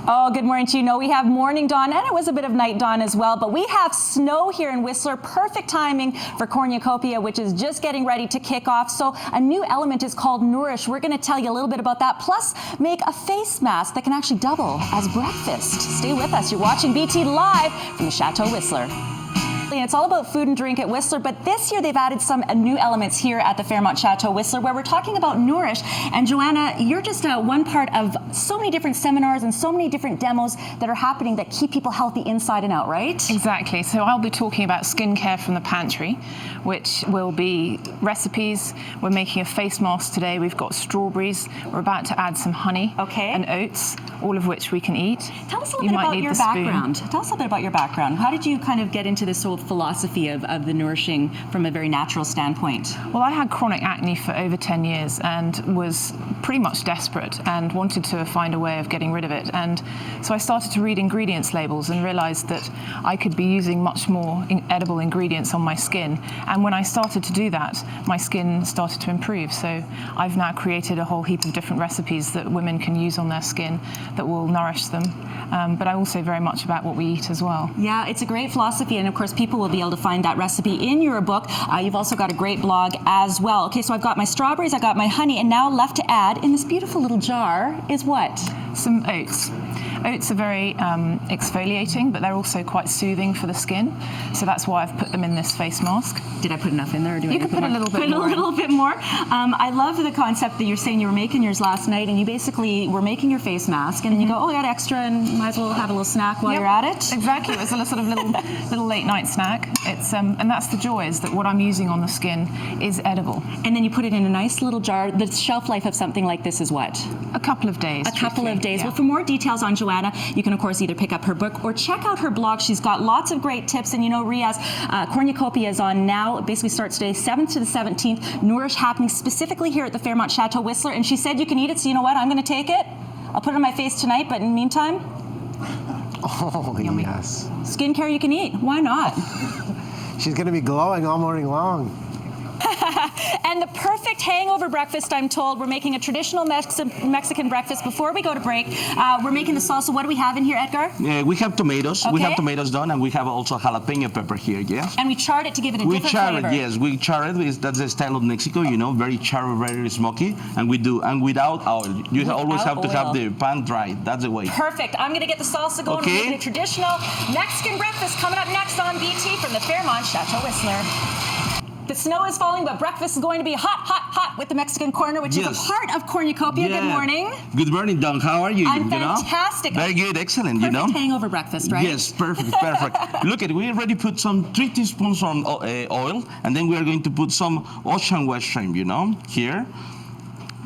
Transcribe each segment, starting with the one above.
Oh, good morning to you. No, we have morning dawn, and it was a bit of night dawn as well, but we have snow here in Whistler. Perfect timing for Cornucopia, which is just getting ready to kick off. So a new element is called Nourish. We're going to tell you a little bit about that, plus make a face mask that can actually double as breakfast. Stay with us. You're watching BT live from the Chateau Whistler. And it's all about food and drink at Whistler, but this year they've added some new elements here at the Fairmont Chateau Whistler where we're talking about Nourish. And Joanna, you're just one part of so many different seminars and so many different demos that are happening that keep people healthy inside and out, right? Exactly. So I'll be talking about skincare from the pantry, which will be recipes. We're making a face mask today. We've got strawberries. We're about to add some honey and oats, all of which we can eat. Tell us a little bit about your background. Tell us a little bit about your background. How did you kind of get into this whole philosophy of the nourishing from a very natural standpoint? Well, I had chronic acne for over 10 years and was pretty much desperate and wanted to find a way of getting rid of it. And so I started to read ingredients labels and realized that I could be using much more edible ingredients on my skin. And when I started to do that, my skin started to improve. So I've now created a whole heap of different recipes that women can use on their skin that will nourish them. But I'm also very much about what we eat as well. Yeah, it's a great philosophy, and of course people will be able to find that recipe in your book. You've also got a great blog as well. Okay, so I've got my strawberries, I've got my honey, and now left to add in this beautiful little jar is what? Some oats. Oats are very exfoliating, but they're also quite soothing for the skin. So that's why I've put them in this face mask. Did I put enough in there? Or do you can put a little bit more. Put a little bit more. I love the concept that you're saying you were making yours last night, and you basically were making your face mask, and then you go, oh, I got extra, and might as well have a little snack while you're at it. Exactly. It was a sort of little late night snack. It's and that's the joy, is that what I'm using on the skin is edible. And then you put it in a nice little jar. The shelf life of something like this is what? A couple of days. A couple of days. Yeah. Well, for more details on Joanna, you can of course either pick up her book or check out her blog. She's got lots of great tips, and you know, Riaz, Cornucopia is on now. It basically starts today, 7th to the 17th. Nourish happening specifically here at the Fairmont Chateau Whistler, and she said you can eat it, so you know what? I'm going to take it. I'll put it on my face tonight, but in the meantime, oh, yummy. Yes. Skincare you can eat. Why not? She's going to be glowing all morning long. And the perfect hangover breakfast, I'm told. We're making a traditional Mexican breakfast. Before we go to break, we're making the salsa. What do we have in here, Edgar? We have tomatoes. Okay. We have tomatoes done, and we have also jalapeno pepper here, yes? And we charred it to give it a different flavor. Yes. We char it. That's the style of Mexico, you know, very char, very smoky. And we do, and without oil. You always have to have the pan dry. That's the way. Perfect. I'm going to get the salsa going. We're making a traditional Mexican breakfast coming up next on BT from the Fairmont Chateau Whistler. The snow is falling, but breakfast is going to be hot, hot, hot with the Mexican Corner, which is a part of Cornucopia. Yeah. Good morning. Good morning, Don. How are you? I'm fantastic. Very good, excellent. Perfect hangover breakfast, right? Yes, perfect, perfect. Look at, we already put some 3 teaspoons on oil, and then we are going to put some ocean west shrimp, you know, here.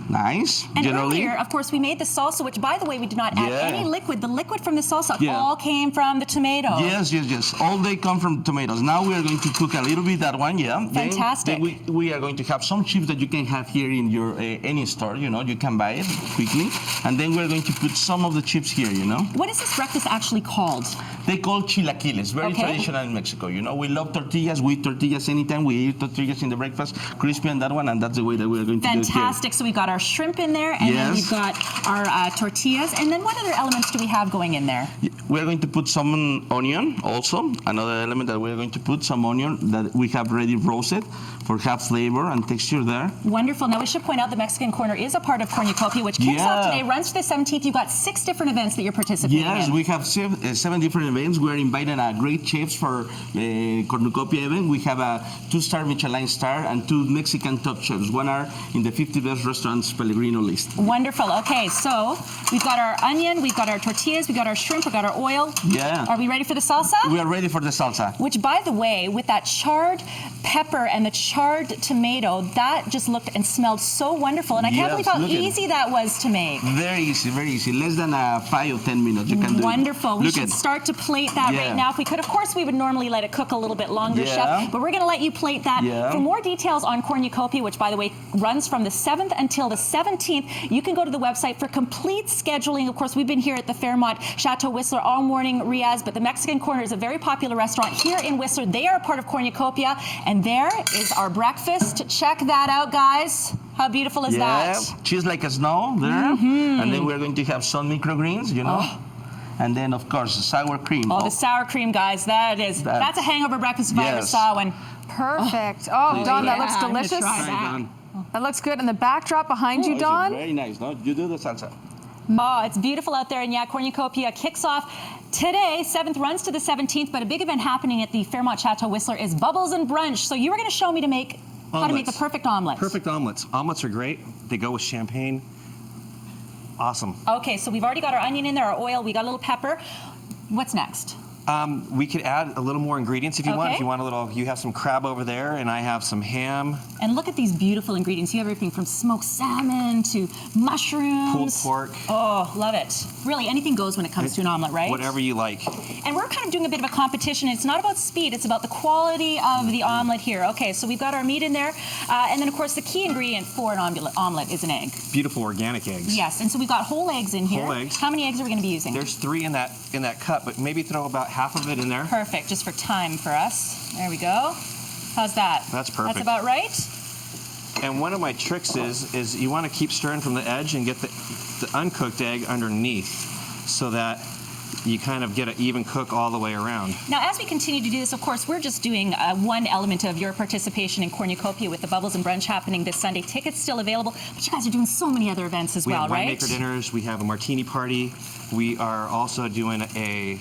Nice. And generally. earlier, of course, we made the salsa, which, by the way, we did not add any liquid. The liquid from the salsa all came from the tomato. Yes. All they come from tomatoes. Now we are going to cook a little bit that one, Fantastic. Then we are going to have some chips that you can have here in your any store, you know, you can buy it quickly. And then we're going to put some of the chips here, you know. What is this breakfast actually called? They call chilaquiles, very traditional in Mexico, you know. We love tortillas, we eat tortillas anytime. We eat tortillas in the breakfast, crispy and that one, and that's the way that we're going to do it here. Fantastic. So we got our shrimp in there, and then we've got our tortillas, and then what other elements do we have going in there? We're going to put some onion also. Another element that we're going to put some onion that we have ready roasted for have flavor and texture there. Wonderful. Now we should point out the Mexican Corner is a part of Cornucopia, which kicks off today, runs to the 17th. You've got 6 different events that you're participating in. Yes, we have 7 different events. We're inviting great chefs for Cornucopia event. We have a 2-star Michelin star and 2 Mexican top chefs. One are in the 50 best restaurants Pellegrino list. Wonderful. Okay, so we've got our onion, we've got our tortillas, we've got our shrimp, we've got our oil. Yeah. Are we ready for the salsa? We are ready for the salsa. Which, by the way, with that charred pepper and the charred tomato, that just looked and smelled so wonderful. And I can't believe how easy that was to make. Very easy, very easy. Less than 5 or 10 minutes you can do it. Wonderful. We should start to plate that right now. If we could, of course, we would normally let it cook a little bit longer, Chef, but we're going to let you plate that. For more details on Cornucopia, which, by the way, runs from the 7th until the 17th, you can go to the website for complete scheduling. Of course, we've been here at the Fairmont Chateau Whistler all morning, Riaz, but the Mexican Corner is a very popular restaurant here in Whistler. They are a part of Cornucopia, and there is our breakfast. Check that out, guys. How beautiful is that? Cheese like a snow there. And then we're going to have some microgreens, you know. And then, of course, the sour cream. Oh, the sour cream, guys. That's a hangover breakfast if I ever Yes. saw one. Perfect. Oh, Don, that looks I'm gonna delicious. try that. That looks good. And the backdrop behind you, It's Don? very nice, no? You do the salsa. Oh, it's beautiful out there. And yeah, Cornucopia kicks off today. 7th runs to the 17th, but a big event happening at the Fairmont Chateau Whistler is Bubbles and Brunch. So you were going to show me how to make the perfect omelet. Perfect omelets. Omelets are great. They go with champagne. Awesome. Okay, so we've already got our onion in there, our oil, we got a little pepper. What's next? We could add a little more ingredients if you want. Okay. If you want a little, you have some crab over there, and I have some ham. And look at these beautiful ingredients. You have everything from smoked salmon to mushrooms. Pulled pork. Oh, love it. Really, anything goes when it comes to an omelet, right? Whatever you like. And we're kind of doing a bit of a competition. It's not about speed, it's about the quality of the omelet here. Okay, so we've got our meat in there. And then, of course, the key ingredient for an omelet is an egg. Beautiful organic eggs. Yes, and so we've got whole eggs in here. Whole eggs. How many eggs are we going to be using? There's 3 in that cup, but maybe throw about half of it in there. Perfect, just for time for us. There we go. How's that? That's perfect. That's about right? And one of my tricks is you want to keep stirring from the edge and get the uncooked egg underneath so that you kind of get an even cook all the way around. Now, as we continue to do this, of course, we're just doing one element of your participation in Cornucopia with the Bubbles and Brunch happening this Sunday. Tickets still available, but you guys are doing so many other events as well, right? We have winemaker dinners. We have a martini party. We are also doing a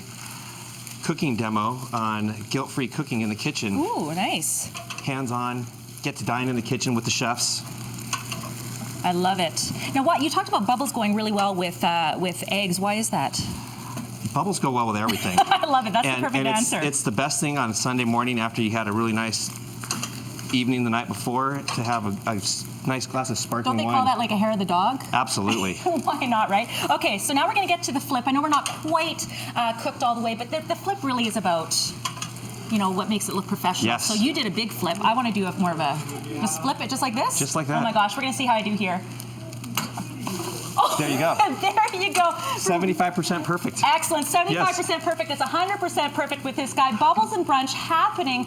cooking demo on guilt-free cooking in the kitchen. Ooh, nice. Hands-on, get to dine in the kitchen with the chefs. I love it. Now, what you talked about bubbles going really well with eggs. Why is that? Bubbles go well with everything. I love it. That's the perfect answer. It's the best thing on a Sunday morning after you had a really nice evening the night before to have a nice glass of sparkling wine. Don't they call that like a hair of the dog? Absolutely. Why not, right? Okay, so now we're going to get to the flip. I know we're not quite cooked all the way, but the flip really is about, what makes it look professional. Yes. So you did a big flip. I want to do more of just flip it just like this? Just like that. Oh my gosh, we're going to see how I do here. Oh, there you go. There you go. 75% perfect. Excellent. 75% perfect. It's 100% perfect with this guy. Bubbles and Brunch happening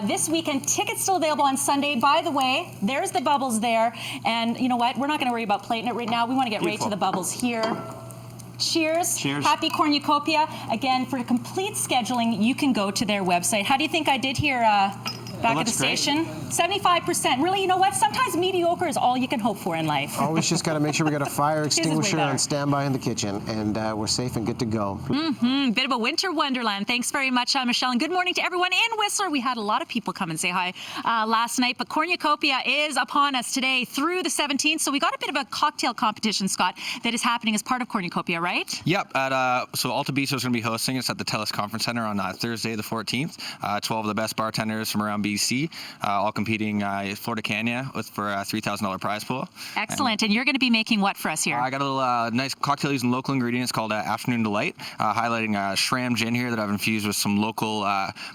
this weekend. Tickets still available on Sunday. By the way, there's the bubbles there. And you know what? We're not going to worry about plating it right now. We want to get right to the bubbles here. Cheers. Cheers. Happy Cornucopia. Again, for complete scheduling, you can go to their website. How do you think I did here back at the station? 75%. Really, you know what? Sometimes mediocre is all you can hope for in life. Always just got to make sure we got a fire His is way extinguisher better. on standby in the kitchen, and we're safe and good to go. Bit of a winter wonderland. Thanks very much, Michelle. And good morning to everyone in Whistler. We had a lot of people come and say hi last night, but Cornucopia is upon us today through the 17th. So we got a bit of a cocktail competition, Scott, that is happening as part of Cornucopia, right? Yep. So Alta Bistro is going to be hosting. It's at the TELUS Conference Center on Thursday, the 14th. 12 of the best bartenders from around BC, all competing Florida Cania for a $3,000 prize pool. Excellent. And you're going to be making what for us here? I got a little nice cocktail using local ingredients called Afternoon Delight, highlighting Shram gin here that I've infused with some local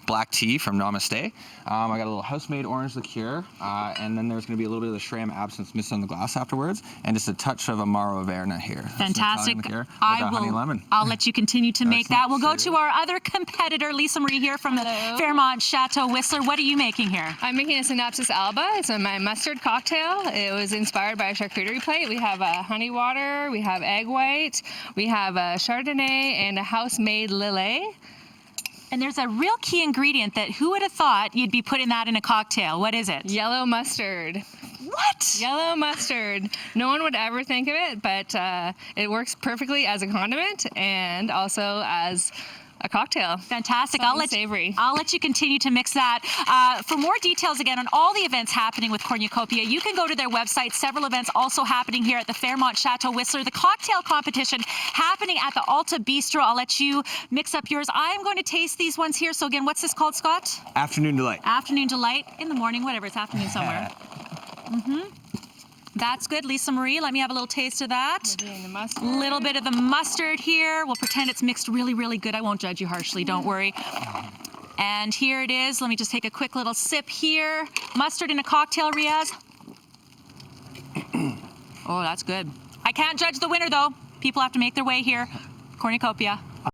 black tea from Namaste. I got a little house-made orange liqueur, and then there's going to be a little bit of the Shram absinthe mist on the glass afterwards, and just a touch of Amaro Verna here. Fantastic. Honey lemon. I'll let you continue to make that. We'll go Cheers. to our other competitor, Lisa Marie here from the Fairmont Chateau Whistler. What are you making here? I'm making a Synopsis Alba. It's my mustard cocktail. It was inspired by a charcuterie plate. We have a honey water, we have egg white, we have a Chardonnay, and a house-made Lillet. And there's a real key ingredient that who would have thought you'd be putting that in a cocktail? What is it? Yellow mustard. What? Yellow mustard. No one would ever think of it, but it works perfectly as a condiment and also as a cocktail. Fantastic. Savory. I'll let you continue to mix that. For more details, again, on all the events happening with Cornucopia, you can go to their website. Several events also happening here at the Fairmont Chateau Whistler. The cocktail competition happening at the Alta Bistro. I'll let you mix up yours. I'm going to taste these ones here. So again, what's this called, Scott? Afternoon Delight. Afternoon Delight. In the morning, whatever. It's afternoon somewhere. That's good. Lisa Marie, let me have a little taste of that. A little bit of the mustard here. We'll pretend it's mixed really, really good. I won't judge you harshly, don't worry. And here it is. Let me just take a quick little sip here. Mustard in a cocktail, Riaz. Oh, that's good. I can't judge the winner, though. People have to make their way here. Cornucopia.